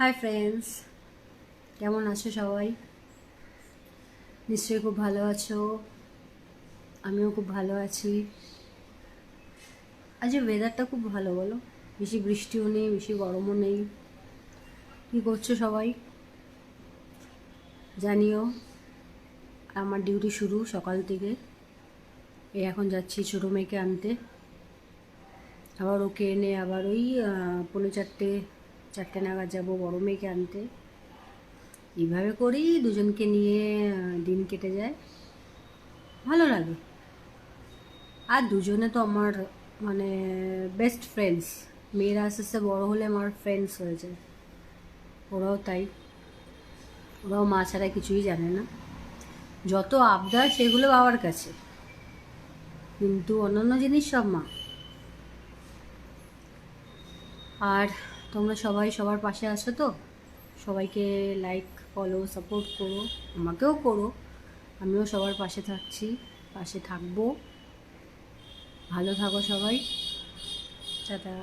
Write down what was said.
Hi friends, কেমন আছো সবাই? নিশ্চয়ই খুব ভালো আছো। আমিও খুব ভালো আছি। আজ ওয়েদারটা খুব ভালো, বলো? বেশি বৃষ্টিও নেই, বেশি গরমও নেই। কী করছো সবাই জানিও। আমার ডিউটি শুরু সকাল থেকে। এখন যাচ্ছি ছোটো মেয়েকে আনতে। আবার ওকে এনে আবার ওই পৌনে চারটে নাগাদ যাবো বড়ো মেয়েকে আনতে। এইভাবে করেই দুজনকে নিয়ে দিন কেটে যায়, ভালো লাগে। আর দুজনে তো আমার মানে বেস্ট ফ্রেন্ডস। মেয়েরা আস্তে আস্তে বড়ো হলে আমার ফ্রেন্ডস হয়ে যায়, ওরাও তাই। ওরাও মা ছাড়া কিছুই জানে না। যত আবদার সেগুলো বাবার কাছে, কিন্তু অন্যান্য জিনিস সব মা। আর তোমরা সবাই সবার পাশে আছো তো? সবাইকে লাইক, ফলো, সাপোর্ট করো, আমাকেও করো। আমিও সবার পাশে থাকছি, পাশে থাকবো। ভালো থাকো সবাই। টাটা।